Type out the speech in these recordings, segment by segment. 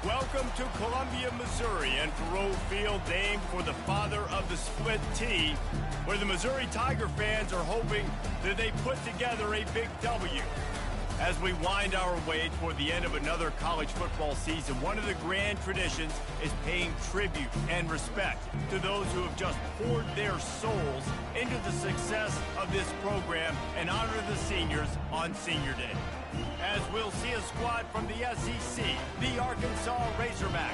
Welcome to Columbia, Missouri, and Thoreau Field, named for the father of the split T, where the Missouri Tiger fans are hoping that they put together a big W. As we wind our way toward the end of another college football season, one of the grand traditions is paying tribute and respect to those who have just poured their souls into the success of this program and honor the seniors on Senior Day. As we'll see a squad from the SEC, the Arkansas Razorbacks,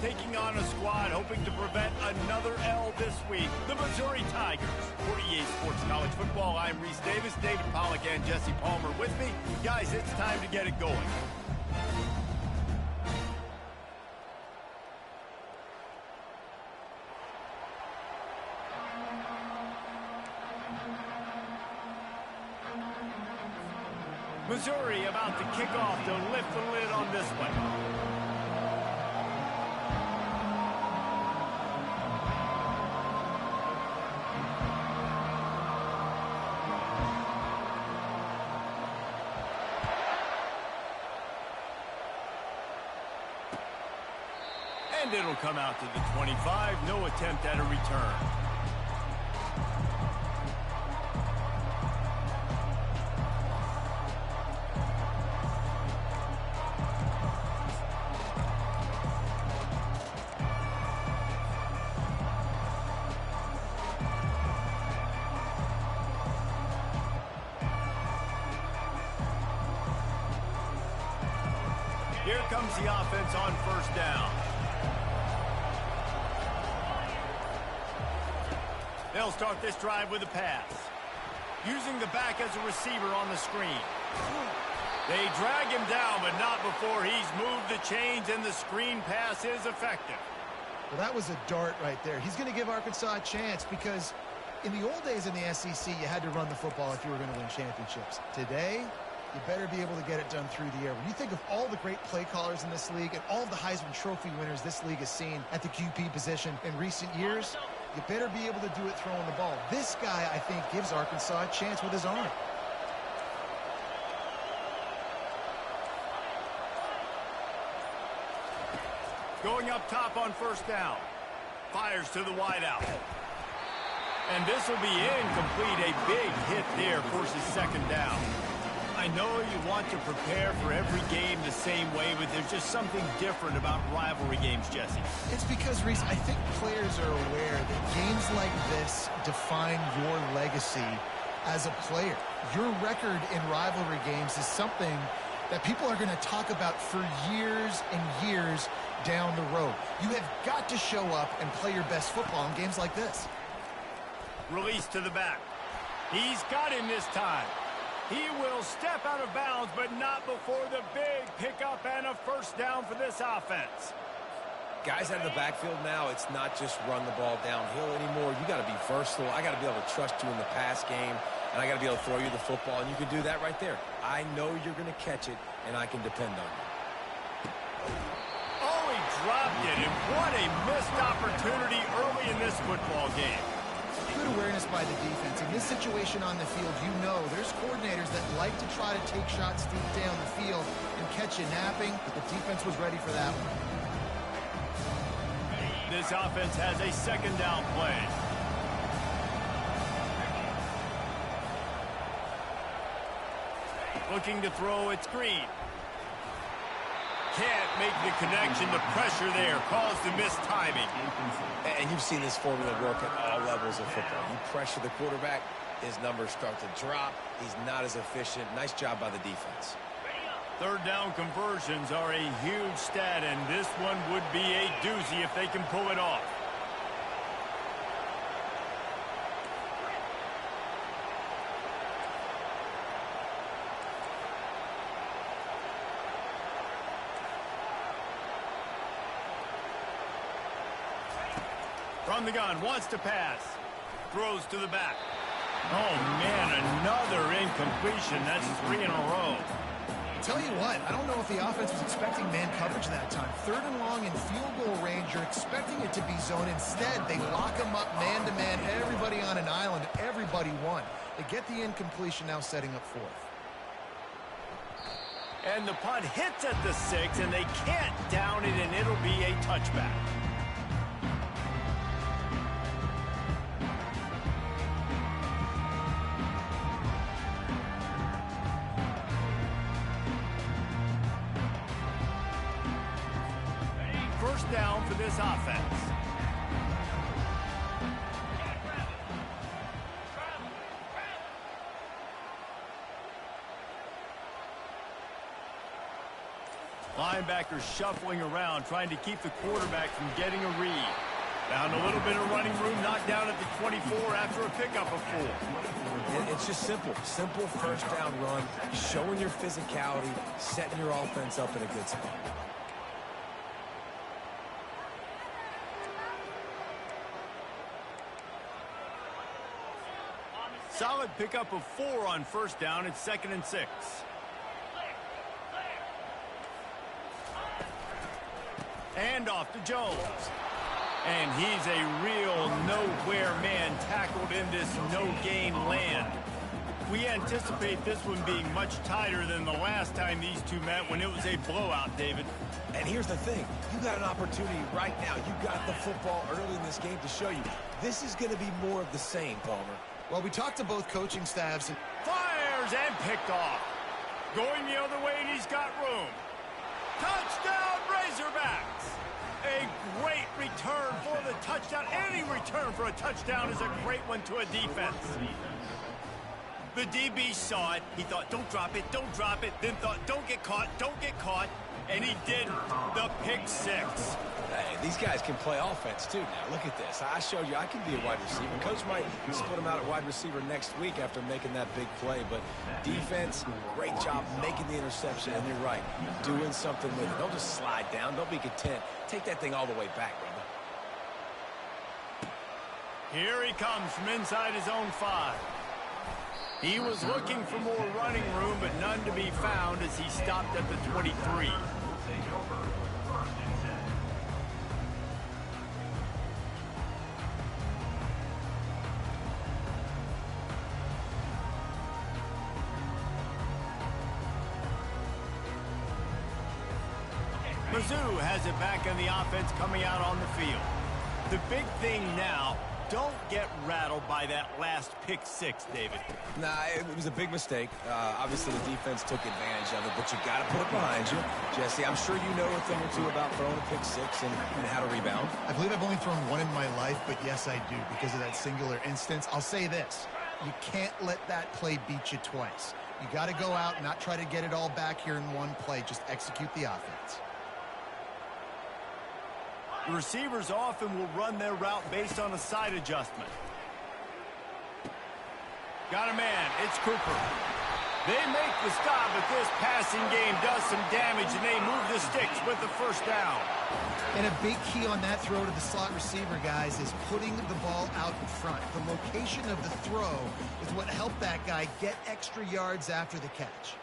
taking on a squad hoping to prevent another L this week, the Missouri Tigers. For EA Sports College Football, I'm Reese Davis, David Pollack, and Jesse Palmer with me. Guys, it's time to get it going. Missouri about to kick off to lift the lid on this one. And it'll come out to the 25. No attempt at a return. Here comes the offense on first down. They'll start this drive with a pass. Using the back as a receiver on the screen. They drag him down, but not before he's moved the chains, and the screen pass is effective. Well, that was a dart right there. He's going to give Arkansas a chance because in the old days in the SEC, you had to run the football if you were going to win championships. Today, you better be able to get it done through the air. When you think of all the great play callers in this league and all of the Heisman Trophy winners this league has seen at the QB position in recent years, you better be able to do it throwing the ball. This guy, I think, gives Arkansas a chance with his arm. Going up top on first down. Fires to the wideout. And this will be incomplete. A big hit there forces second down. I know you want to prepare for every game the same way, but there's just something different about rivalry games, Jesse. It's because, Reese, I think players are aware that games like this define your legacy as a player. Your record in rivalry games is something that people are going to talk about for years and years down the road. You have got to show up and play your best football in games like this. Release to the back. He's got him this time. He will step out of bounds, but not before the big pickup and a first down for this offense. Guys out of the backfield now, it's not just run the ball downhill anymore. You got to be versatile. I got to be able to trust you in the pass game, and I got to be able to throw you the football, and you can do that right there. I know you're going to catch it, and I can depend on you. Oh, he dropped it, and what a missed opportunity early in this football game. Good awareness by the defense. In this situation on the field, you know there's coordinators that like to try to take shots deep down the field and catch you napping, but the defense was ready for that one. This offense has a second down play. Looking to throw, it's Green. Can't make the connection. The pressure there caused the missed timing. And you've seen this formula work at all levels of football. You pressure the quarterback, his numbers start to drop. He's not as efficient. Nice job by the defense. Third down conversions are a huge stat, and this one would be a doozy if they can pull it off. From the gun, wants to pass. Throws to the back. Oh, man, another incompletion. That's 3 in a row. Tell you what, I don't know if the offense was expecting man coverage that time. Third and long in field goal range, you're expecting it to be zone. Instead, they lock them up man-to-man, everybody on an island, everybody won. They get the incompletion, now setting up fourth. And the punt hits at the 6, and they can't down it, and it'll be a touchback. First down for this offense. Linebackers shuffling around, trying to keep the quarterback from getting a read. Found a little bit of running room, knocked down at the 24 after a pickup of 4. It's just simple. Simple first down run, showing your physicality, setting your offense up in a good spot. Solid pickup of 4 on first down. It's 2nd and 6. And off to Jones. And he's a real nowhere man tackled in this no-gain land. We anticipate this one being much tighter than the last time these two met when it was a blowout, David. And here's the thing. You got an opportunity right now. You got the football early in this game to show you. This is going to be more of the same, Palmer. Well, we talked to both coaching staffs. And fires and picked off. Going the other way, and he's got room. Touchdown, Razorbacks! A great return for the touchdown. Any return for a touchdown is a great one to a defense. The DB saw it. He thought, don't drop it, don't drop it. Then thought, don't get caught, don't get caught. And he did the pick 6. Hey, these guys can play offense, too, now. Look at this. I showed you I can be a wide receiver. Coach might split him out at wide receiver next week after making that big play. But defense, great job making the interception. And you're right, doing something with it. Don't just slide down. Don't be content. Take that thing all the way back, brother. Here he comes from inside his own 5. He was looking for more running room, but none to be found as he stopped at the 23. Mizzou has it back in the offense coming out on the field. The big thing now, don't get rattled by that last pick 6, David. Nah, it was a big mistake. Obviously, the defense took advantage of it, but you got to put it behind you. Jesse, I'm sure you know a thing or two about throwing a pick 6 and how to rebound. I believe I've only thrown 1 in my life, but yes, I do, because of that singular instance. I'll say this. You can't let that play beat you twice. You got to go out and not try to get it all back here in one play. Just execute the offense. The receivers often will run their route based on a side adjustment. Got a man. It's Cooper. They make the stop, but this passing game does some damage, and they move the sticks with the first down. And a big key on that throw to the slot receiver, guys, is putting the ball out in front. The location of the throw is what helped that guy get extra yards after the catch.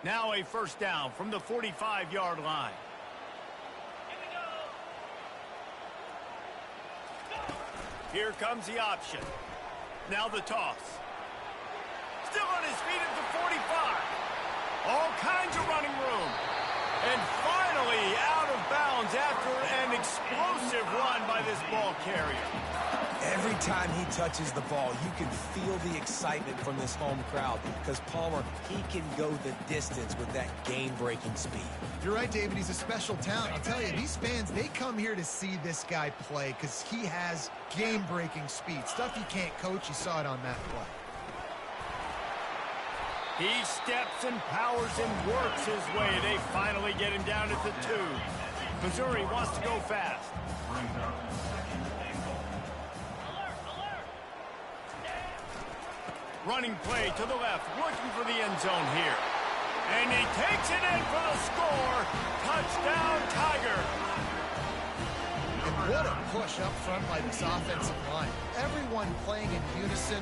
Now a first down from the 45-yard line. Here comes the option. Now the toss. Still on his feet at the 45. All kinds of running room. And finally out of bounds after an explosive run by this ball carrier. Every time he touches the ball, you can feel the excitement from this home crowd because Palmer, he can go the distance with that game-breaking speed. You're right, David. He's a special talent. I'll tell you, these fans, they come here to see this guy play because he has game-breaking speed. Stuff you can't coach. You saw it on that play. He steps and powers and works his way. They finally get him down at the 2. Missouri wants to go fast. Running play to the left, looking for the end zone here. And he takes it in for the score. Touchdown, Tiger. And what a push up front by this offensive line. Everyone playing in unison,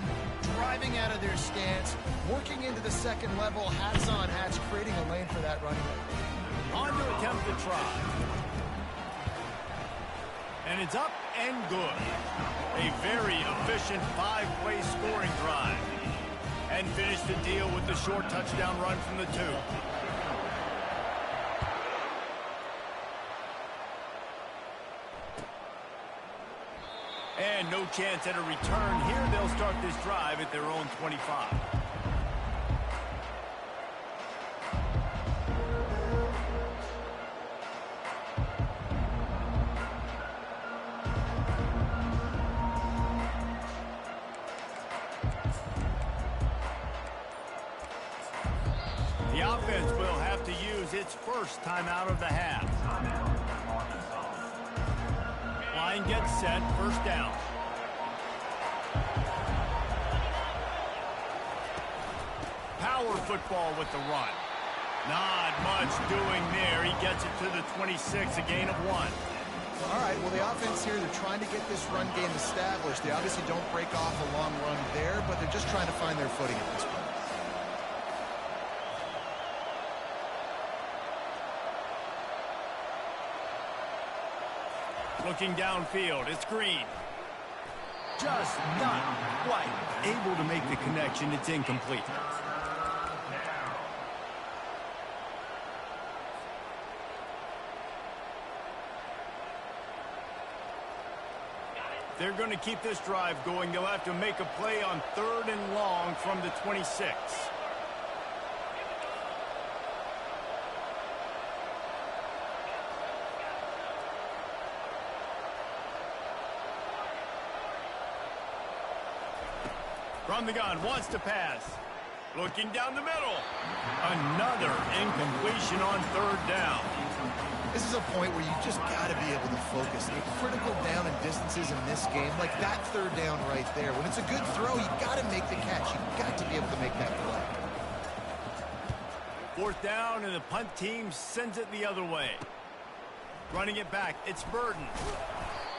driving out of their stance, working into the second level, hats on hats, creating a lane for that that running back. On to attempt the try. And it's up and good. A very efficient 5-play scoring drive. And finish the deal with the short touchdown run from the 2. And no chance at a return here. They'll start this drive at their own 25. The offense will have to use its first timeout of the half. Line gets set, first down. Power football with the run. Not much doing there. He gets it to the 26, a gain of 1. All right, well, the offense here, they're trying to get this run game established. They obviously don't break off a long run there, but they're just trying to find their footing at this point. Looking downfield, it's Green. Just not quite able to make the connection. It's incomplete. They're going to keep this drive going. They'll have to make a play on 3rd and long from the 26. From the gun, wants to pass. Looking down the middle. Another incompletion on 3rd down. This is a point where you just got to be able to focus. The critical down and distances in this game, like that 3rd down right there. When it's a good throw, you got to make the catch. You've got to be able to make that play. 4th down, and the punt team sends it the other way. Running it back, it's Burton.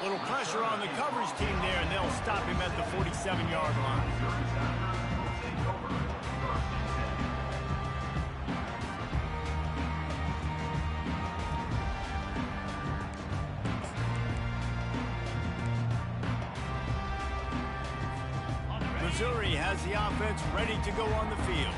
Little pressure on the coverage team there, and they'll stop him at the 47-yard line. Missouri has the offense ready to go on the field.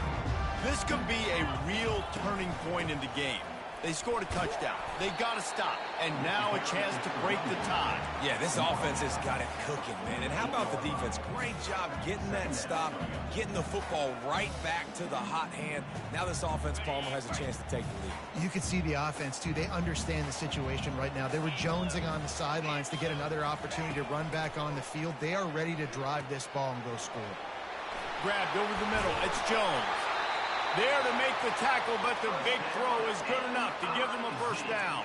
This could be a real turning point in the game. They scored a touchdown. They got to stop. And now a chance to break the tie. Yeah, this offense has got it cooking, man. And how about the defense? Great job getting that stop, getting the football right back to the hot hand. Now this offense, Palmer, has a chance to take the lead. You can see the offense, too. They understand the situation right now. They were jonesing on the sidelines to get another opportunity to run back on the field. They are ready to drive this ball and go score. Grabbed over the middle. It's Jones. There to make the tackle, but the big throw is good enough to give them a first down.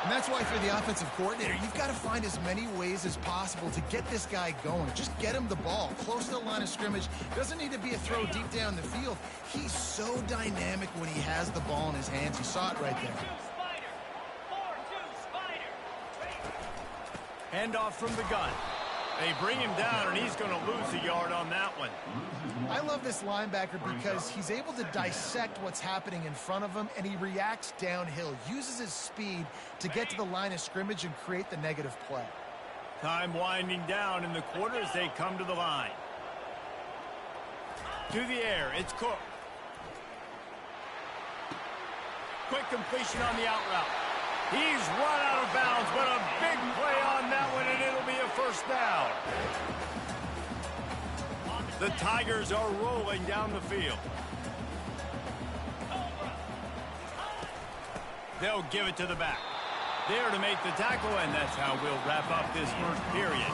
And that's why for the offensive coordinator, you've got to find as many ways as possible to get this guy going. Just get him the ball close to the line of scrimmage. Doesn't need to be a throw deep down the field. He's so dynamic when he has the ball in his hands. You saw it right there. Handoff from the gun. They bring him down, and he's going to lose a yard on that one. I love this linebacker because he's able to dissect what's happening in front of him, and he reacts downhill, uses his speed to get to the line of scrimmage and create the negative play. Time winding down in the quarter as they come to the line. To the air, it's Cook. Quick completion on the out route. He's run out of bounds, but a big play on that one, and it'll be a first down. The Tigers are rolling down the field. They'll give it to the back. There to make the tackle, and that's how we'll wrap up this first period.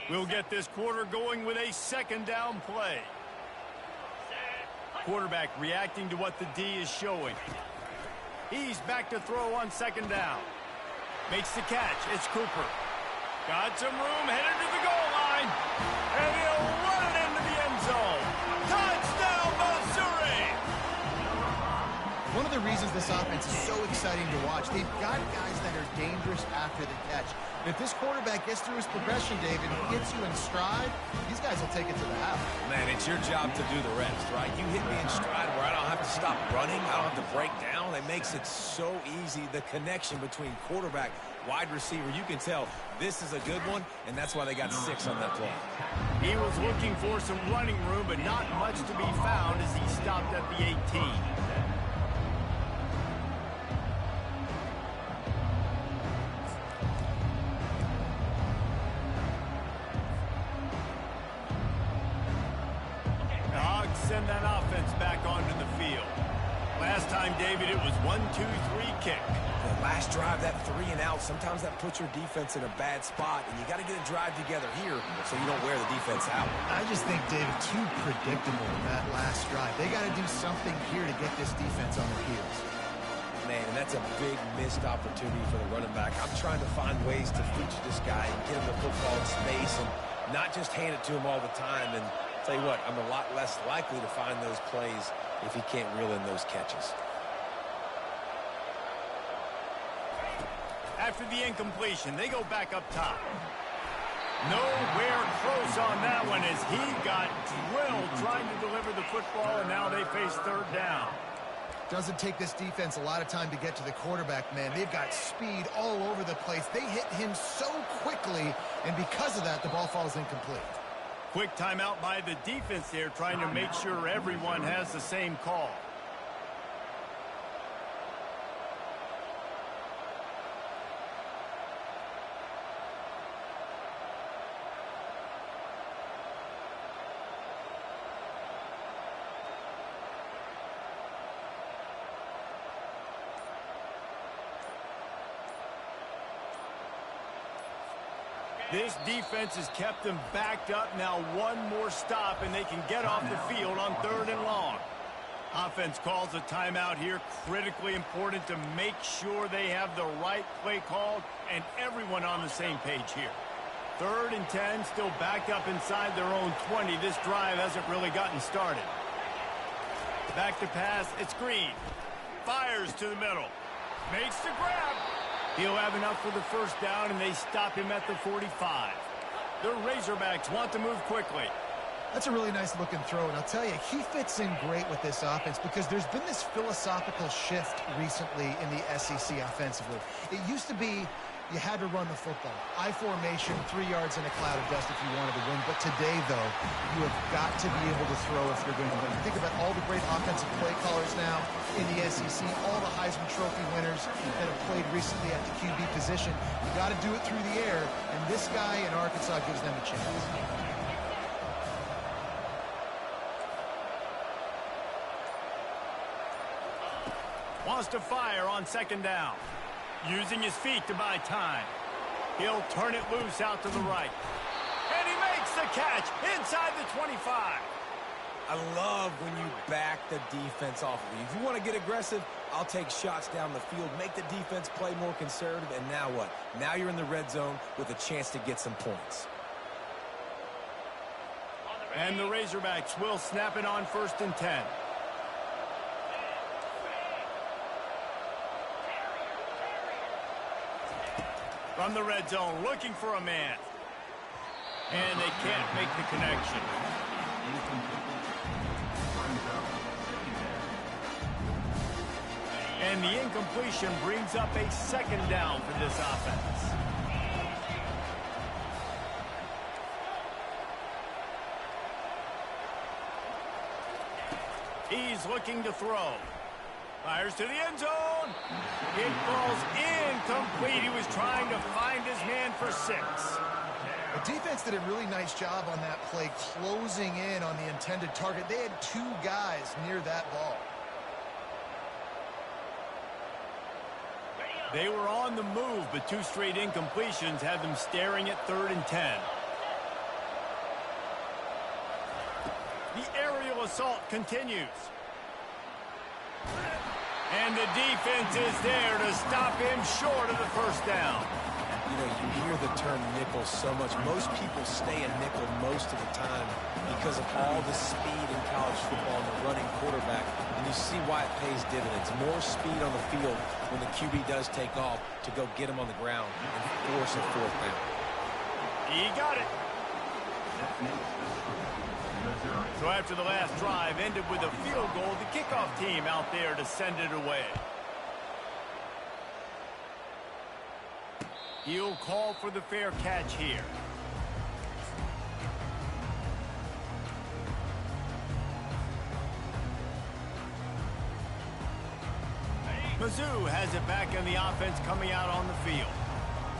We'll get this quarter going with a second down play. Quarterback reacting to what the D is showing. He's back to throw on second down. Makes the catch. It's Cooper. Got some room, headed to the goal line. And he'll run it into the end zone. Touchdown, Missouri! One of the the reasons this offense is so exciting to watch. They've got guys that are dangerous after the catch. And if this quarterback gets through his progression, David, and gets you in stride, these guys will take it to the house. Man, it's your job to do the rest, right? You hit me in stride where I don't have to stop running. I don't have to break down. It makes it so easy. The connection between quarterback, wide receiver, you can tell this is a good one, and that's why they got 6 on that play. He was looking for some running room, but not much to be found as he stopped at the 18. The Hogs send that offense back onto the field. Last time, David, it was 1-2-3 kick. The last drive, that 3 and out, sometimes that puts your defense in a bad spot, and you got to get a drive together here so you don't wear the defense out. I just think, David, too predictable that last drive. They got to do something here to get this defense on their heels. Man, and that's a big missed opportunity for the running back. I'm trying to find ways to feature this guy and get him the football in space and not just hand it to him all the time. And tell you what, I'm a lot less likely to find those plays if he can't reel in those catches. After the incompletion, they go back up top. Nowhere close on that one as he got drilled trying to deliver the football, and now they face third down. Doesn't take this defense a lot of time to get to the quarterback, man. They've got speed all over the place. They hit him so quickly, and because of that, the ball falls incomplete. Quick timeout by the defense there, trying to make sure everyone has the same call. This defense has kept them backed up. Now one more stop, and they can get off the field on 3rd and long. Offense calls a timeout here. Critically important to make sure they have the right play called and everyone on the same page here. 3rd and 10, still backed up inside their own 20. This drive hasn't really gotten started. Back to pass. It's Green. Fires to the middle. Makes the grab. He'll have enough for the first down, and they stop him at the 45. The Razorbacks want to move quickly. That's a really nice looking throw, and I'll tell you, he fits in great with this offense because there's been this philosophical shift recently in the SEC offensively. It used to be you had to run the football. I formation, 3 yards in a cloud of dust if you wanted to win. But today, though, you have got to be able to throw if you're going to win. Think about all the great offensive play callers now in the SEC, all the Heisman Trophy winners that have played recently at the QB position. You got to do it through the air, and this guy in Arkansas gives them a chance. Wants to fire on 2nd down. Using his feet to buy time. He'll turn it loose out to the right. And he makes the catch inside the 25. I love when you back the defense off of you. If you want to get aggressive, I'll take shots down the field, make the defense play more conservative, and now what? Now you're in the red zone with a chance to get some points. And the Razorbacks will snap it on 1st and 10. From the red zone, looking for a man. And they can't make the connection. And the incompletion brings up a 2nd down for this offense. He's looking to throw. Fires to the end zone. It falls incomplete. He was trying to find his man for 6. The defense did a really nice job on that play, closing in on the intended target. They had 2 guys near that ball. They were on the move, but 2 straight incompletions had them staring at 3rd and 10. The aerial assault continues. And the defense is there to stop him short of the 1st down. You know, you hear the term nickel so much. Most people stay a nickel most of the time because of all the speed in college football and the running quarterback. And you see why it pays dividends. More speed on the field when the QB does take off to go get him on the ground and force a fourth down. He got it. So after the last drive ended with a field goal, the kickoff team out there to send it away. He'll call for the fair catch here. Mizzou has it back in the offense coming out on the field.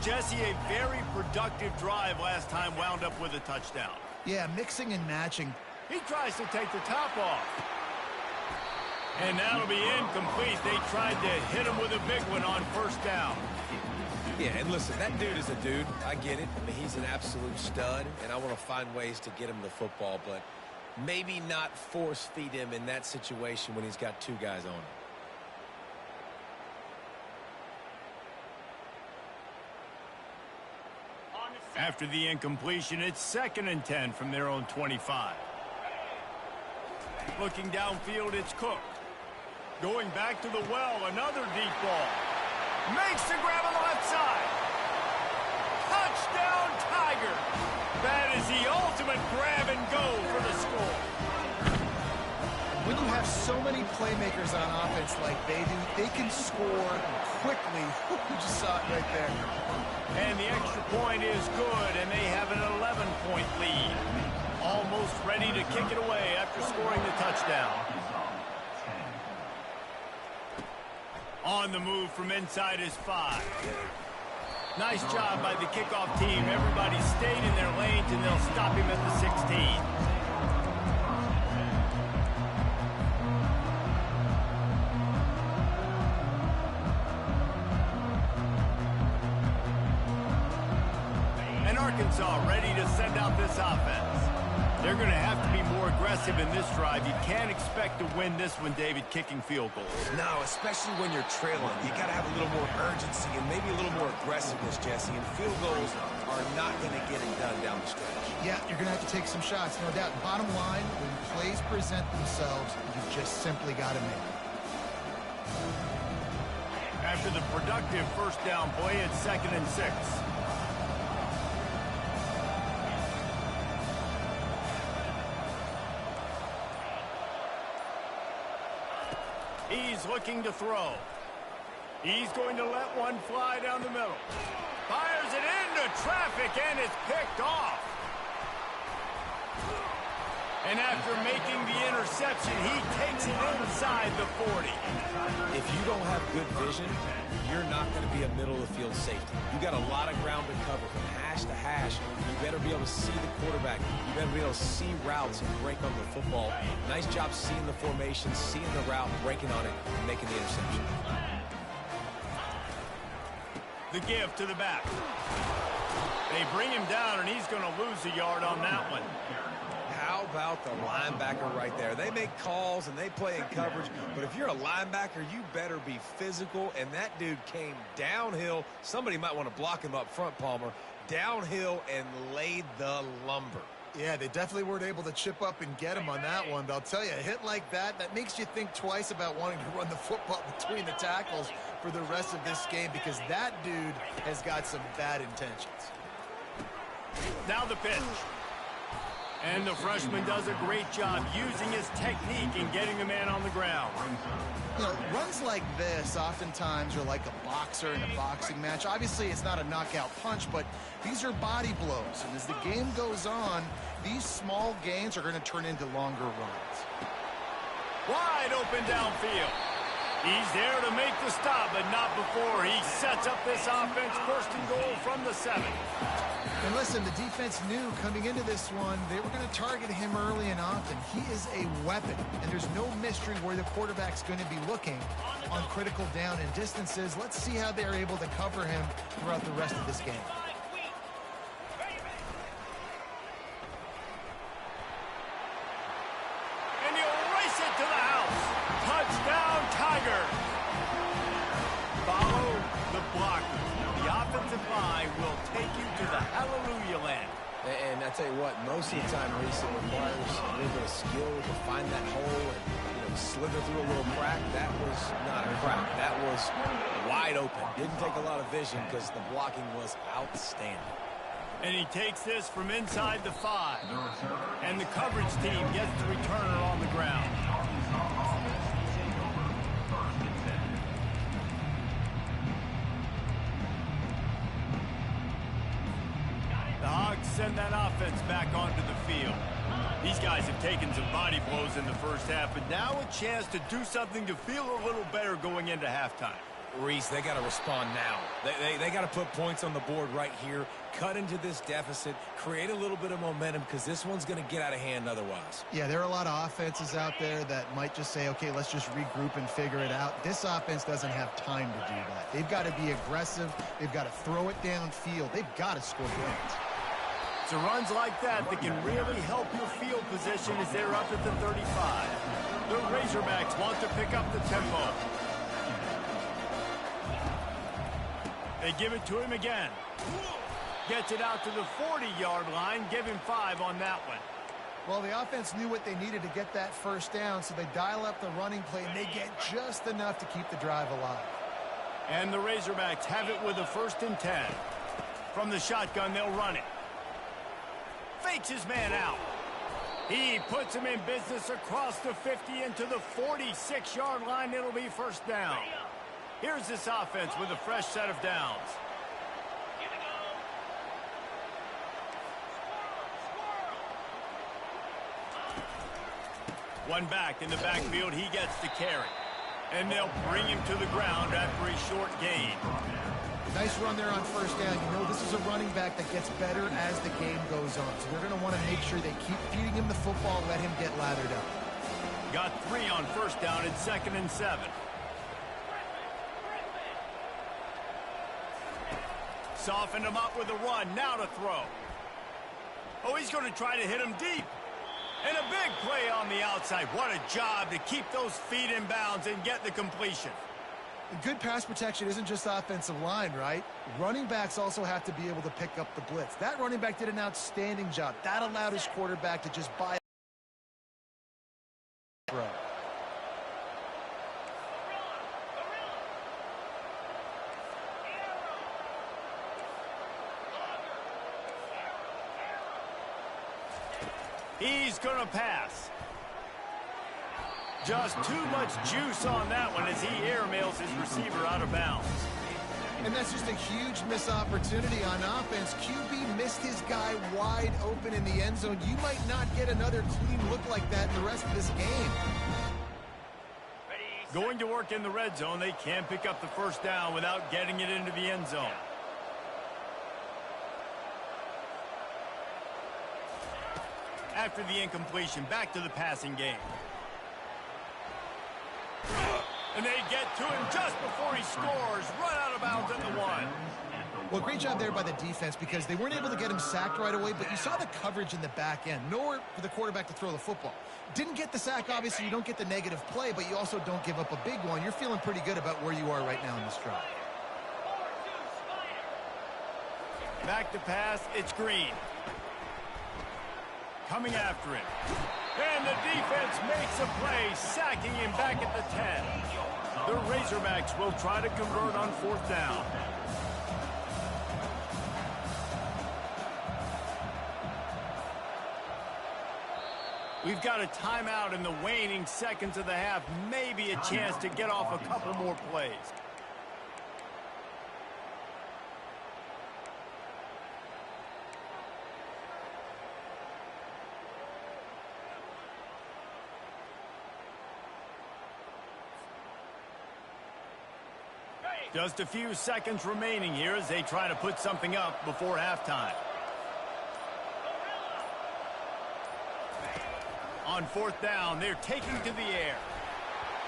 Jesse, a very productive drive last time wound up with a touchdown. Yeah, mixing and matching. He tries to take the top off. And that'll be incomplete. They tried to hit him with a big one on first down. Yeah, and listen, that dude is a dude. I get it. I mean, he's an absolute stud, and I want to find ways to get him the football, but maybe not force feed him in that situation when he's got two guys on him. After the incompletion, it's 2nd and 10 from their own 25. Looking downfield, it's Cook. Going back to the well, another deep ball. Makes the grab on the left side. Touchdown, Tiger. That is the ultimate grab and go for the score. When you have so many playmakers on offense like they do, they can score quickly. You just saw it right there. And the extra point is good, and they have an 11-point lead. Almost ready to kick it away after scoring the touchdown. On the move from inside his 5. Nice job by the kickoff team. Everybody stayed in their lanes, and they'll stop him at the 16. And Arkansas ready to send out this offense. They're going to have to be more aggressive in this drive. You can't expect to win this one, David, kicking field goals. No, especially when you're trailing. You got to have a little more urgency and maybe a little more aggressiveness, Jesse. And field goals are not going to get it done down the stretch. Yeah, you're going to have to take some shots, no doubt. Bottom line, when plays present themselves, you just simply got to make them. After the productive first down play, it's 2nd and 6. He's looking to throw. He's going to let one fly down the middle. Fires it into traffic, and it's picked off. And after making the interception, he takes it inside the 40. If you don't have good vision, you're not going to be a middle-of-the-field safety. You got a lot of ground to cover from hash to hash. You better be able to see the quarterback. You better be able to see routes and break on the football. Nice job seeing the formation, seeing the route, breaking on it, and making the interception. The give to the back. They bring him down, and he's going to lose a yard on that one. How about the linebacker right there? They make calls and they play in coverage, but if you're a linebacker, you better be physical, and that dude came downhill. Somebody might want to block him up front, Palmer. Downhill and laid the lumber. Yeah, they definitely weren't able to chip up and get him on that one, but I'll tell you, a hit like that, that makes you think twice about wanting to run the football between the tackles for the rest of this game, because that dude has got some bad intentions. Now the pitch. And the freshman does a great job using his technique and getting the man on the ground. You know, runs like this oftentimes are like a boxer in a boxing match. Obviously, it's not a knockout punch, but these are body blows. And as the game goes on, these small gains are going to turn into longer runs. Wide open downfield. He's there to make the stop, but not before he sets up this offense. 1st and goal from the 7. And listen, the defense knew coming into this one, they were going to target him early and often. He is a weapon, and there's no mystery where the quarterback's going to be looking on critical down and distances. Let's see how they're able to cover him throughout the rest of this game. And he'll race it to the house. Touchdown, Tiger. Follow the blocker. The offensive line will I tell you what, most of the time, Reese, it requires a little bit of skill to find that hole and slither through a little crack. That was not a crack. That was wide open. Didn't take a lot of vision because the blocking was outstanding. And he takes this from inside the 5. And the coverage team gets the returner on the ground. The Hogs send that offense back onto the field. These guys have taken some body blows in the first half, but now a chance to do something to feel a little better going into halftime. Reese, they got to respond now. They got to put points on the board right here, cut into this deficit, create a little bit of momentum because this one's going to get out of hand otherwise. Yeah, there are a lot of offenses out there that might just say, okay, let's just regroup and figure it out. This offense doesn't have time to do that. They've got to be aggressive. They've got to throw it downfield. They've got to score points. It's runs like that can really help your field position as they're up at the 35. The Razorbacks want to pick up the tempo. They give it to him again. Gets it out to the 40-yard line. Give him 5 on that one. Well, the offense knew what they needed to get that first down, so they dial up the running play, and they get just enough to keep the drive alive. And the Razorbacks have it with a 1st and 10. From the shotgun, they'll run it. Fakes his man out. He puts him in business across the 50 into the 46-yard line. It'll be 1st down. Here's this offense with a fresh set of downs. One back in the backfield. He gets the carry. And they'll bring him to the ground after a short gain. Nice run there on 1st down. You know this is a running back that gets better as the game goes on. So they're going to want to make sure they keep feeding him the football, let him get lathered up. Got 3 on 1st down and 2nd and 7. Softened him up with a run. Now to throw. Oh, he's going to try to hit him deep. And a big play on the outside. What a job to keep those feet in bounds and get the completion. Good pass protection isn't just offensive line, right? Running backs also have to be able to pick up the blitz. That running back did an outstanding job. That allowed his quarterback to just buy a throw. He's going to pass. Just too much juice on that one as he airmails his receiver out of bounds. And that's just a huge missed opportunity on offense. QB missed his guy wide open in the end zone. You might not get another clean look like that in the rest of this game. Going to work in the red zone. They can't pick up the 1st down without getting it into the end zone. After the incompletion, back to the passing game. And they get to him just before he scores. Run out of bounds at the 1. Well, great job there by the defense because they weren't able to get him sacked right away, but you saw the coverage in the back end. Nowhere for the quarterback to throw the football. Didn't get the sack, obviously. You don't get the negative play, but you also don't give up a big one. You're feeling pretty good about where you are right now in this drive. Back to pass. It's Green. Coming after him. And the defense makes a play, sacking him back at the 10. The Razorbacks will try to convert on 4th down. We've got a timeout in the waning seconds of the half. Maybe a chance to get off a couple more plays. Just a few seconds remaining here as they try to put something up before halftime. On 4th down, they're taking to the air.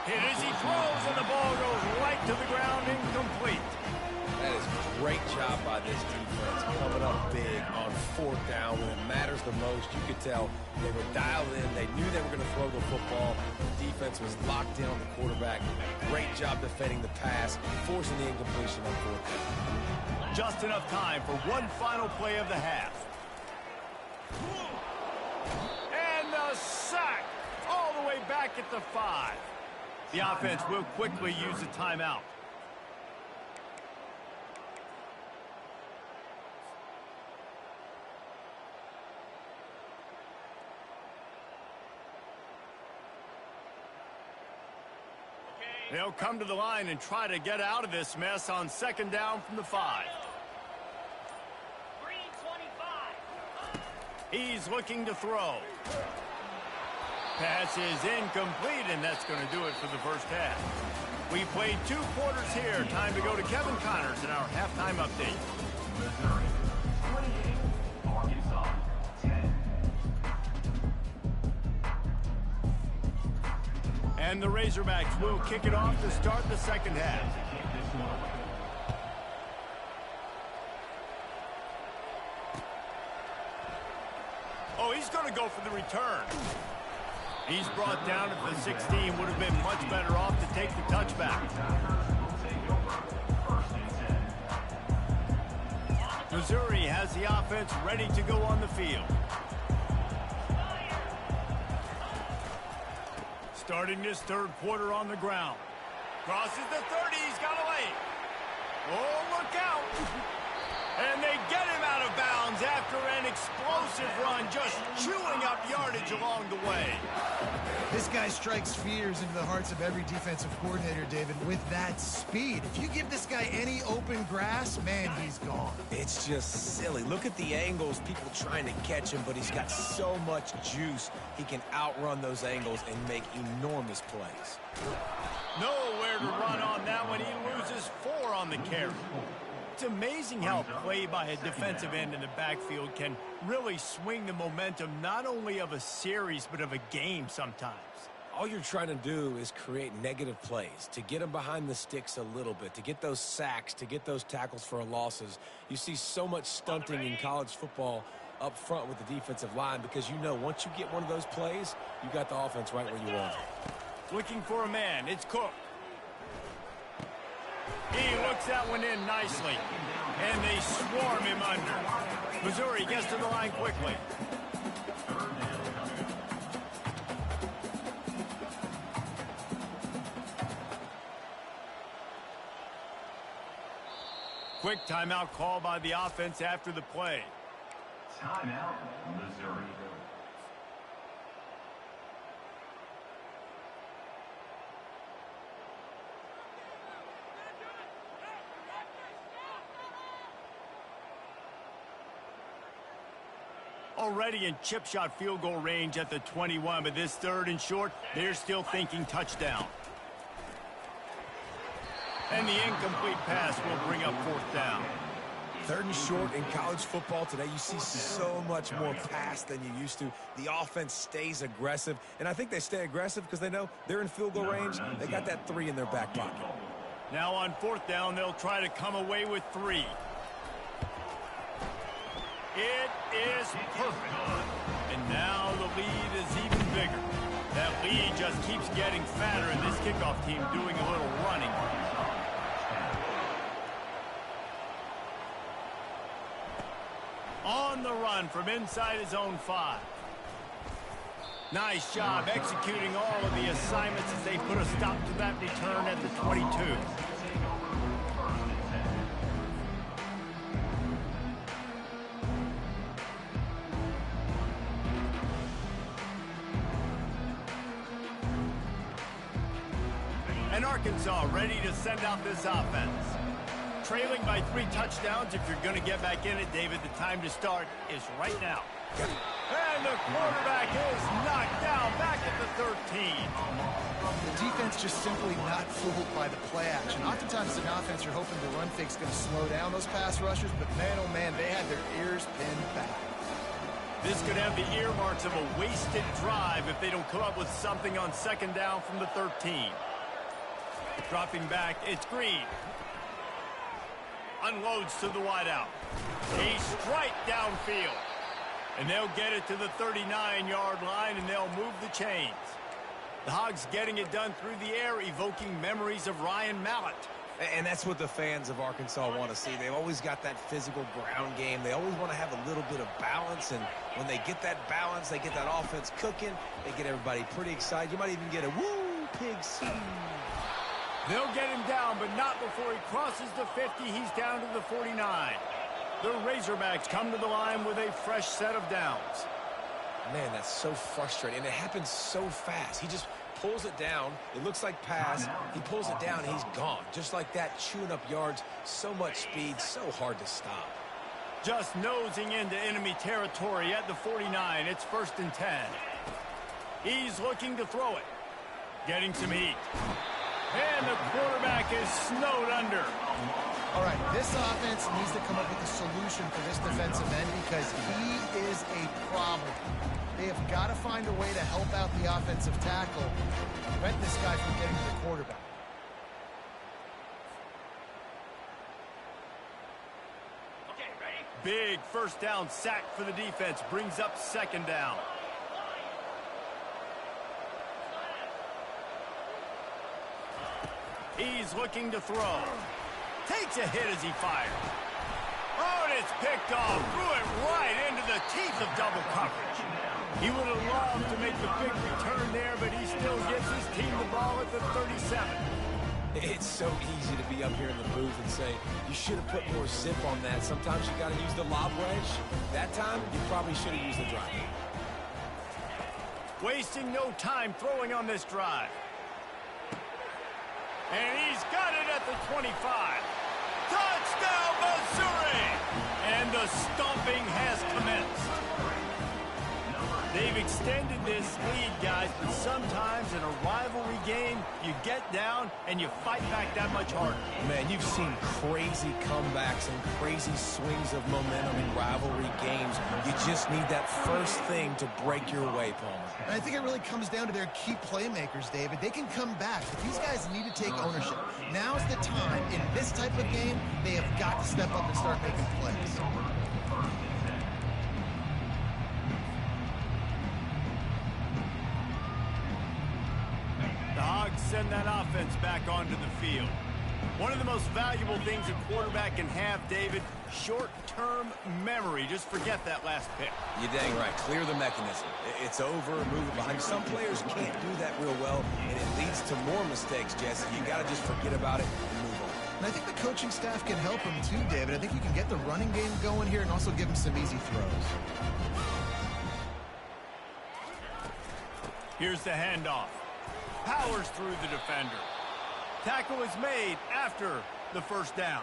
Hit as he throws, and the ball goes right to the ground, incomplete. That is a great job by this defense, coming up big on 4th down when it matters the most. You could tell they were dialed in. They knew they were going to throw the football. The defense was locked in on the quarterback. Great job defending the pass, forcing the incompletion on 4th down. Just enough time for one final play of the half. And the sack all the way back at the 5. The offense will quickly use a timeout. They'll come to the line and try to get out of this mess on second down from the 5. He's looking to throw. Pass is incomplete, and that's going to do it for the first half. We played 2 quarters here. Time to go to Kevin Connors in our halftime update. Missouri 28, Arkansas 10. And the Razorbacks will kick it off to start the second half. Oh, he's going to go for the return. He's brought down at the 16. Would have been much better off to take the touchback. Missouri has the offense ready to go on the field. Starting this third quarter on the ground. Crosses the 30. He's got away. Oh, look out. And they get him out of bounds after an explosive run, just chewing up yardage along the way. This guy strikes fears into the hearts of every defensive coordinator, David, with that speed. If you give this guy any open grass, man, he's gone. It's just silly. Look at the angles, people trying to catch him, but he's got so much juice. He can outrun those angles and make enormous plays. Nowhere to run on that one. He loses 4 on the carry. It's amazing how play by a defensive end in the backfield can really swing the momentum not only of a series but of a game sometimes. All you're trying to do is create negative plays, to get them behind the sticks a little bit, to get those sacks, to get those tackles for losses. You see so much stunting in college football up front with the defensive line because you know once you get one of those plays, you got the offense right where you want it. Looking for a man. It's Cook. He looks that one in nicely. And they swarm him under. Missouri gets to the line quickly. Quick timeout call by the offense after the play. Timeout, Missouri. Already in chip shot field goal range at the 21, but this third and short, they're still thinking touchdown. And the incomplete pass will bring up 4th down. Third and short in college football today, you see so much more pass than you used to. The offense stays aggressive, and I think they stay aggressive because they know they're in field goal range. They got that 3 in their back pocket. Now on 4th down, they'll try to come away with 3. It is perfect. And now the lead is even bigger. That lead just keeps getting fatter, and this kickoff team doing a little running. On the run from inside his own 5. Nice job executing all of the assignments as they put a stop to that return at the 22. And Arkansas ready to send out this offense. Trailing by 3 touchdowns. If you're going to get back in it, David, the time to start is right now. And the quarterback is knocked down back at the 13. The defense just simply not fooled by the play action. Oftentimes, as an offense, you're hoping the run fake's going to slow down those pass rushers, but man, oh man, they had their ears pinned back. This could have the earmarks of a wasted drive if they don't come up with something on second down from the 13. Dropping back, it's Green. Unloads to the wideout. A strike downfield. And they'll get it to the 39-yard line, and they'll move the chains. The Hogs getting it done through the air, evoking memories of Ryan Mallett. And that's what the fans of Arkansas want to see. They've always got that physical ground game. They always want to have a little bit of balance, and when they get that balance, they get that offense cooking, they get everybody pretty excited. You might even get a woo, pigs. They'll get him down, but not before he crosses the 50. He's down to the 49. The Razorbacks come to the line with a fresh set of downs. Man, that's so frustrating, and it happens so fast. He just pulls it down. It looks like pass. He pulls it down, he's gone. Just like that, chewing up yards. So much speed, so hard to stop. Just nosing into enemy territory at the 49. It's 1st and 10. He's looking to throw it. Getting some heat. And the quarterback is snowed under. All right, this offense needs to come up with a solution for this defensive end because he is a problem. They have got to find a way to help out the offensive tackle, prevent this guy from getting to the quarterback. Okay, ready? Big first down sack for the defense. Brings up 2nd down. He's looking to throw. Takes a hit as he fires. Oh, and it's picked off. Threw it right into the teeth of double coverage. He would have loved to make the big return there, but he still gives his team the ball at the 37. It's so easy to be up here in the booth and say, you should have put more zip on that. Sometimes you got to use the lob wedge. That time, you probably should have used the drive. Wasting no time throwing on this drive. And he's got it at the 25. Touchdown, Missouri! And the stomping has commenced. They've extended this lead, guys, but sometimes in a rivalry game, you get down and you fight back that much harder. Man, you've seen crazy comebacks and crazy swings of momentum in rivalry games. You just need that first thing to break your way, Palmer. And I think it really comes down to their key playmakers, David. They can come back, but these guys need to take ownership. Now's the time. In this type of game, they have got to step up and start making plays. The Hogs send that offense back onto the field. One of the most valuable things a quarterback can have, David, short-term memory. Just forget that last pick. You're dang right. Clear the mechanism. It's over, move it behind. Some players can't do that real well, and it leads to more mistakes, Jesse. You got to just forget about it and move on. And I think the coaching staff can help him too, David. I think you can get the running game going here and also give him some easy throws. Here's the handoff. Powers through the defender. Tackle is made after the first down.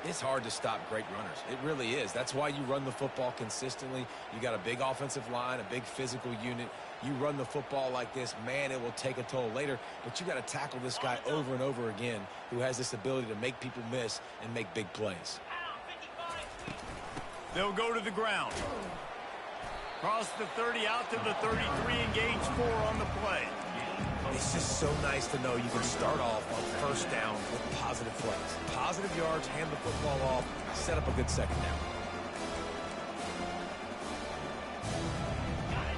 It's hard to stop great runners. It really is. That's why you run the football consistently. You got a big offensive line, a big physical unit. You run the football like this, man, it will take a toll later. But you got to tackle this guy over and over again who has this ability to make people miss and make big plays. They'll go to the ground. Cross the 30 out to the 33 and gains 4 on the play. It's just so nice to know you can start off on first down with positive plays. Positive yards, hand the football off, set up a good second down.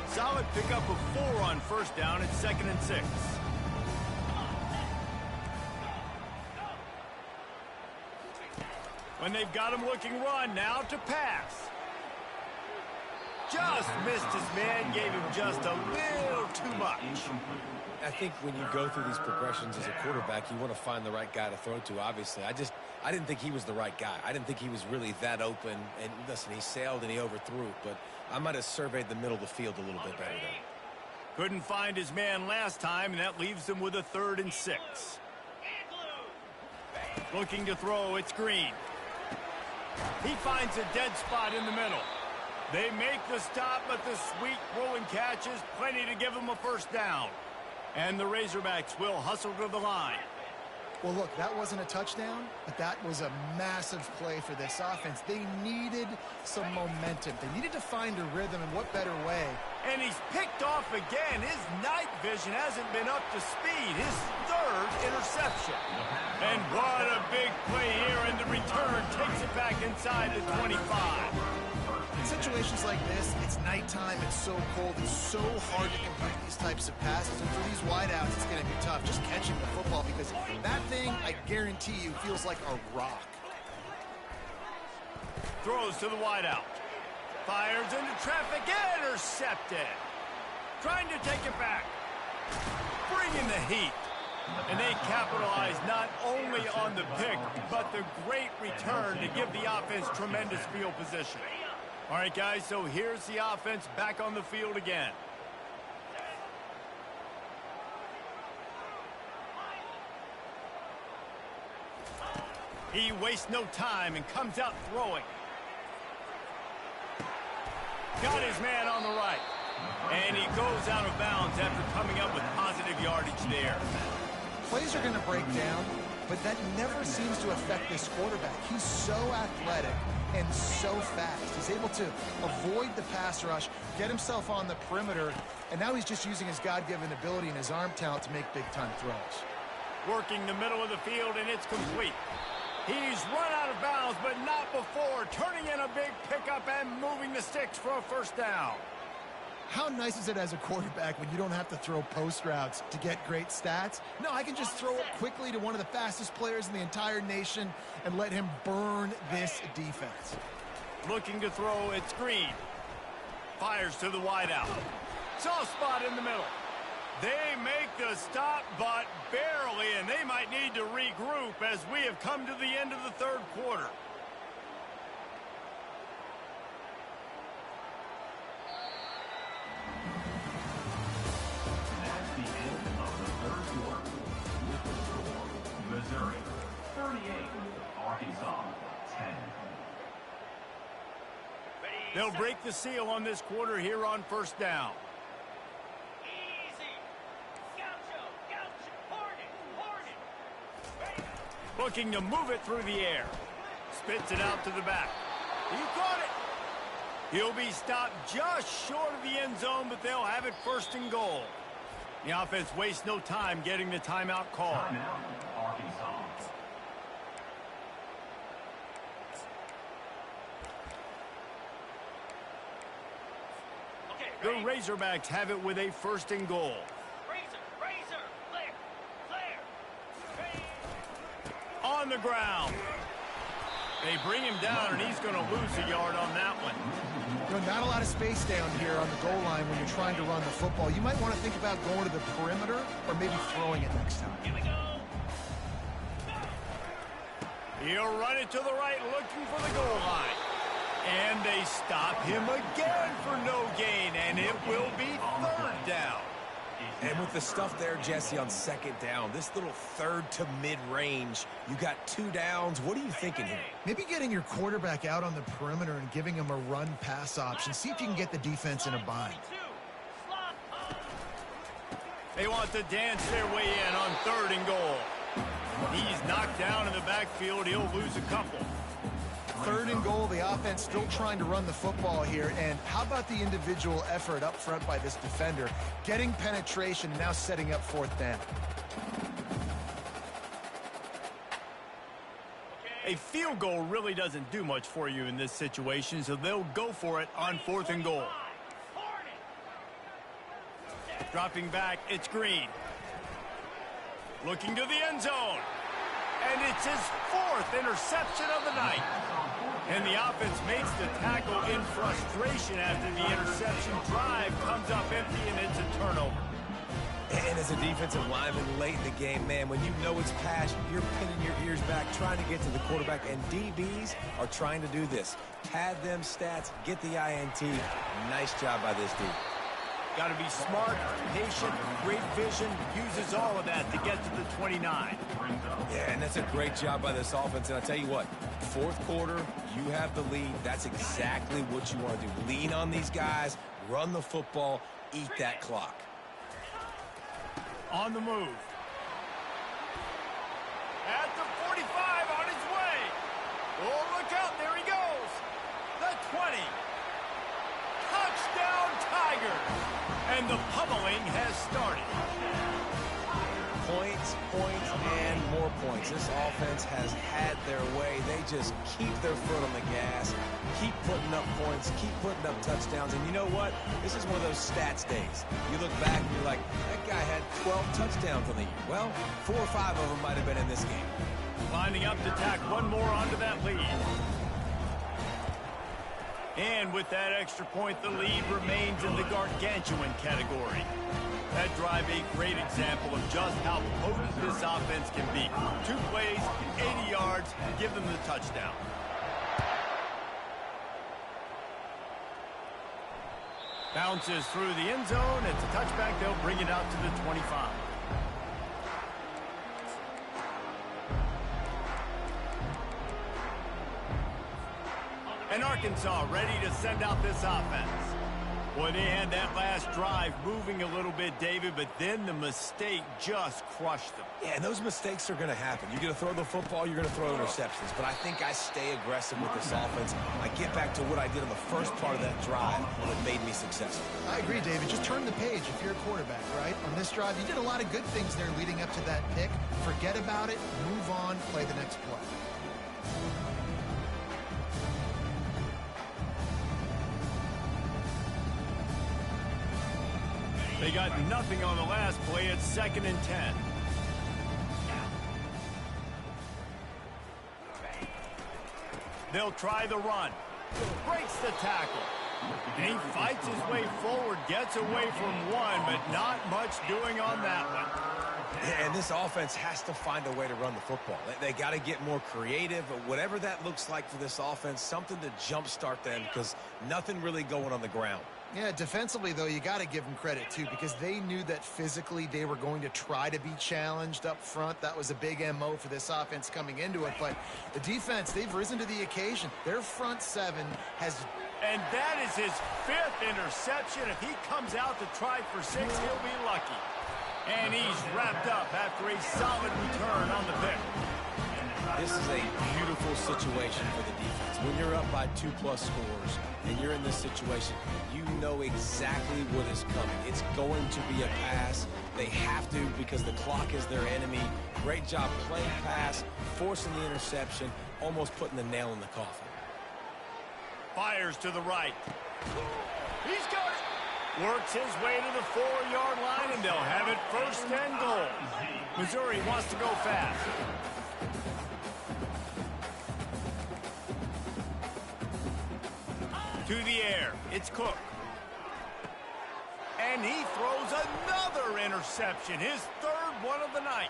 Solid pickup of 4 on first down at 2nd and 6. When they've got him looking run, now to pass. Just missed his man, gave him just a little too much. I think when you go through these progressions as a quarterback, you want to find the right guy to throw to, obviously. I didn't think he was the right guy. I didn't think he was really that open. And listen, he sailed and he overthrew it, but I might have surveyed the middle of the field a little bit better there. Couldn't find his man last time, and that leaves him with a 3rd and 6. Looking to throw, it's Green. He finds a dead spot in the middle. They make the stop, but the sweet rolling catch is plenty to give them a first down. And the Razorbacks will hustle to the line. Well, look, that wasn't a touchdown, but that was a massive play for this offense. They needed some momentum. They needed to find a rhythm, and what better way? And he's picked off again. His night vision hasn't been up to speed. His 3rd interception. And what a big play here, and the return takes it back inside the 25. In situations like this, it's nighttime, it's so cold, it's so hard to complete these types of passes. And for these wideouts, it's going to be tough just catching the football because that thing, I guarantee you, feels like a rock. Throws to the wideout. Fires into traffic, intercepted. Trying to take it back. Bringing the heat. And they capitalize not only on the pick, but the great return to give the offense tremendous field position. All right, guys, so here's the offense back on the field again. He wastes no time and comes out throwing. Got his man on the right. And he goes out of bounds after coming up with positive yardage there. Plays are going to break down, but that never seems to affect this quarterback. He's so athletic and so fast. He's able to avoid the pass rush, get himself on the perimeter, and now he's just using his God-given ability and his arm talent to make big-time throws. Working the middle of the field, and it's complete. He's run out of bounds, but not before turning in a big pickup and moving the sticks for a first down. How nice is it as a quarterback when you don't have to throw post routes to get great stats? No, I can just throw it quickly to one of the fastest players in the entire nation and let him burn this defense. Looking to throw, it's Green. Fires to the wideout. Soft spot in the middle. They make the stop, but barely, and they might need to regroup as we have come to the end of the third quarter. That's the end of the third quarter. With the score, Missouri 38, Arkansas 10. They'll break the seal on this quarter here on first down. Looking to move it through the air. Spits it out to the back. He caught it. He'll be stopped just short of the end zone, but they'll have it first and goal. The offense wastes no time getting the timeout call. Timeout, Arkansas. The Razorbacks have it with a first and goal. On the ground. They bring him down, and he's going to lose a yard on that one. You know, not a lot of space down here on the goal line when you're trying to run the football. You might want to think about going to the perimeter or maybe throwing it next time. Here we go. He'll run it to the right, looking for the goal line. And they stop him again for no gain, and it will be third down. And with the stuff there, Jesse, on second down, this little third to mid-range, you got 2 downs. What are you thinking here? Maybe getting your quarterback out on the perimeter and giving him a run-pass option. See if you can get the defense in a bind. They want to dance their way in on third and goal. He's knocked down in the backfield. He'll lose a couple. Third and goal, the offense still trying to run the football here. And how about the individual effort up front by this defender? Getting penetration and now setting up fourth down. A field goal really doesn't do much for you in this situation, so they'll go for it on fourth and goal. Dropping back, it's Green. Looking to the end zone. And it's his 4th interception of the night. And the offense makes the tackle in frustration after the interception. Drive comes up empty, and it's a turnover. And as a defensive lineman late in the game, man, when you know it's passed, you're pinning your ears back, trying to get to the quarterback. And DBs are trying to do this. Pad them stats, get the INT. Nice job by this dude. Got to be smart, patient, great vision, uses all of that to get to the 29. Yeah, and that's a great job by this offense. And I'll tell you what, fourth quarter, you have the lead. That's exactly what you want to do. Lean on these guys, run the football, eat that clock. On the move. At the 45, on his way. Oh, look out, there he goes. The 20. Touchdown, Tigers. And the pummeling has started. points, points, and more points. This offense has had their way. They just keep their foot on the gas, keep putting up points, keep putting up touchdowns. And you know what? This is one of those stats days. You look back and you're like, that guy had 12 touchdowns on the year. Well, 4 or 5 of them might have been in this game. Lining up to tack one more onto that lead. And with that extra point, the lead remains in the gargantuan category. That drive a great example of just how potent this offense can be. 2 plays, 80 yards, give them the touchdown. Bounces through the end zone. It's a touchback. They'll bring it out to the 25. And Arkansas ready to send out this offense. Boy, they had that last drive moving a little bit, David, but then the mistake just crushed them. Yeah, and those mistakes are going to happen. You're going to throw the football, you're going to throw interceptions. But I think I stay aggressive with this offense. I get back to what I did on the first part of that drive that made me successful. I agree, David. Just turn the page if you're a quarterback, right? On this drive, you did a lot of good things there leading up to that pick. Forget about it, move on, play the next play. They got nothing on the last play. It's 2nd and 10. They'll try the run. Breaks the tackle. And he fights his way forward, gets away from one, but not much doing on that one. And this offense has to find a way to run the football. They got to get more creative. Whatever that looks like for this offense, something to jumpstart them because nothing really going on the ground. Yeah, defensively, though, you got to give them credit, too, because they knew that physically they were going to try to be challenged up front. That was a big MO for this offense coming into it. But the defense, they've risen to the occasion. Their front 7 has... And that is his 5th interception. If he comes out to try for 6, he'll be lucky. And he's wrapped up after a solid return on the pick. This is a beautiful situation for the defense. When you're up by 2+ scores and you're in this situation, you know exactly what is coming. It's going to be a pass. They have to because the clock is their enemy. Great job playing pass, forcing the interception, almost putting the nail in the coffin. Fires to the right. He's got it. Works his way to the 4-yard line, and they'll have it 1st and goal. Missouri wants to go fast. To the air. It's Cook. And he throws another interception, his 3rd one of the night.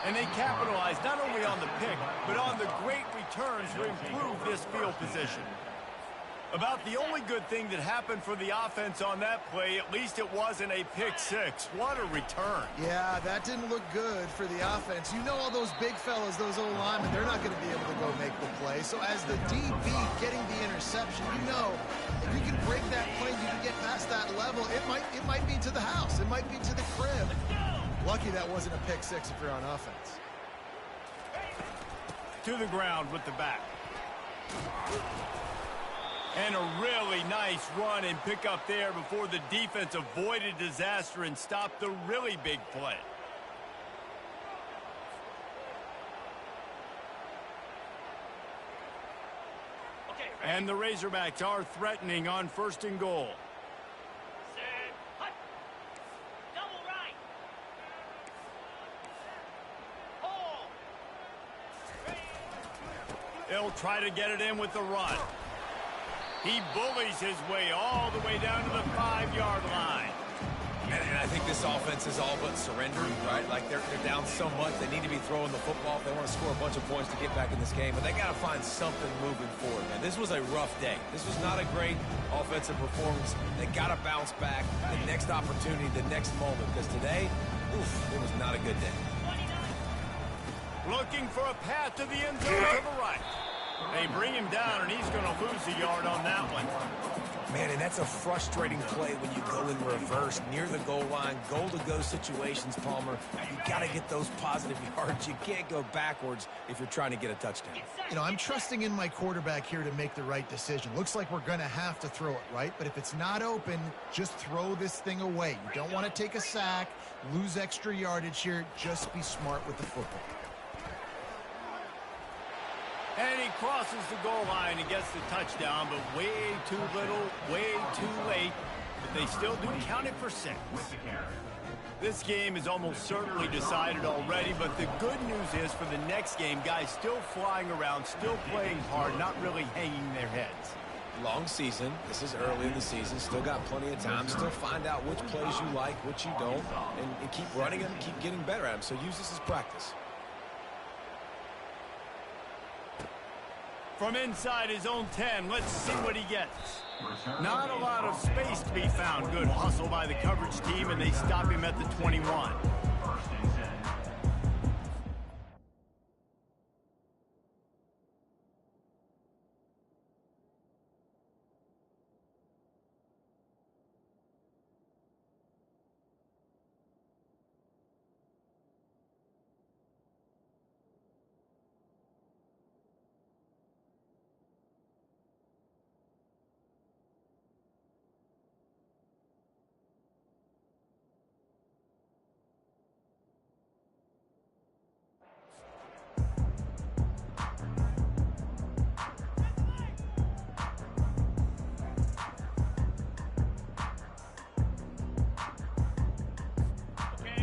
And they capitalize not only on the pick, but on the great returns to improve this field position. About the only good thing that happened for the offense on that play, at least it wasn't a pick 6. What a return. Yeah, that didn't look good for the offense. You know all those big fellas, those old linemen, they're not going to be able to go make the play. So as the DB getting the interception, you know, if you can break that play, you can get past that level, it might be to the house. It might be to the crib. Lucky that wasn't a pick 6 if you're on offense. To the ground with the back. And a really nice run and pick up there before the defense avoided disaster and stopped the really big play. Okay, And the Razorbacks are threatening on 1st and goal. set, hut. Double right. Hold. They'll try to get it in with the run. He bullies his way all the way down to the 5-yard line. And I think this offense is all but surrendered, right? Like they're down so much, they need to be throwing the football if they want to score a bunch of points to get back in this game. But they got to find something moving forward, man. This was a rough day. This was not a great offensive performance. They got to bounce back the next opportunity, the next moment. Because today, it was not a good day. Looking for a path to the end zone to the right. They bring him down, and he's going to lose a yard on that one. Man, and that's a frustrating play when you go in reverse near the goal line, goal-to-go situations, Palmer. You got to get those positive yards. You can't go backwards if you're trying to get a touchdown. You know, I'm trusting in my quarterback here to make the right decision. Looks like we're going to have to throw it, right? But if it's not open, just throw this thing away. You don't want to take a sack, lose extra yardage here. Just be smart with the football. And he crosses the goal line and gets the touchdown, but way too little, way too late. But they still do count it for 6. This game is almost certainly decided already, but the good news is for the next game, guys still flying around, still playing hard, not really hanging their heads. Long season. This is early in the season. Still got plenty of time. Still find out which plays you like, which you don't, and keep running them, keep getting better at them. So use this as practice. From inside his own 10, let's see what he gets. Not a lot of space to be found. Good hustle by the coverage team, and they stop him at the 21.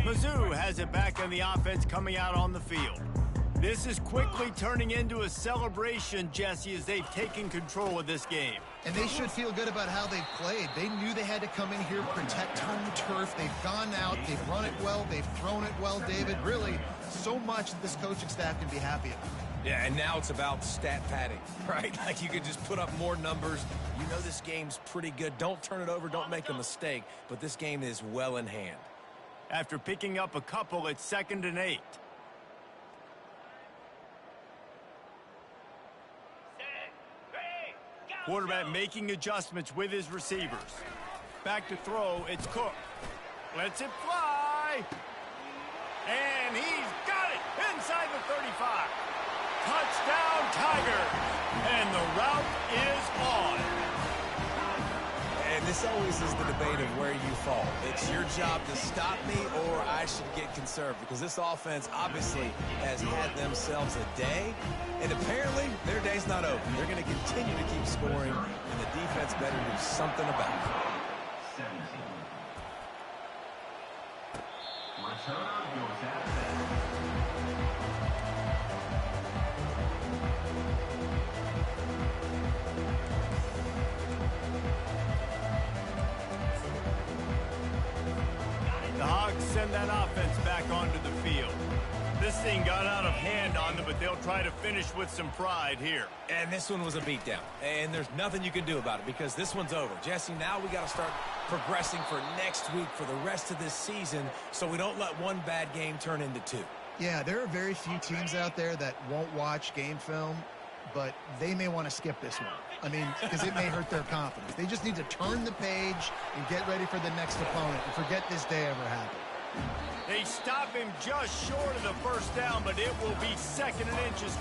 Mizzou has it back on the offense coming out on the field. This is quickly turning into a celebration, Jesse, as they've taken control of this game. And they should feel good about how they've played. They knew they had to come in here, protect home turf. They've gone out, they've run it well, they've thrown it well, David. Really, so much that this coaching staff can be happy about. Yeah, and now it's about stat padding, right? Like you could just put up more numbers. You know this game's pretty good. Don't turn it over, don't make a mistake. But this game is well in hand. After picking up a couple, it's 2nd and 8. Quarterback making adjustments with his receivers. Back to throw, it's Cook. Lets it fly. And he's got it inside the 35. Touchdown, Tigers. And the route is on. And this always is the debate of where you fall. It's your job to stop me or I should get conserved, because this offense obviously has had themselves a day, and apparently their day's not over. They're going to continue to keep scoring, and the defense better do something about it. 17. Return goes at that. The Hogs send that offense back onto the field. This thing got out of hand on them, but they'll try to finish with some pride here. And this one was a beatdown, and there's nothing you can do about it because this one's over. Jesse, now we got to start progressing for next week, for the rest of this season, so we don't let one bad game turn into 2. Yeah, there are very few teams out there that won't watch game film, but they may want to skip this one. I mean, because it may hurt their confidence. They just need to turn the page and get ready for the next opponent and forget this day ever happened. They stop him just short of the first down, but it will be 2nd and inches.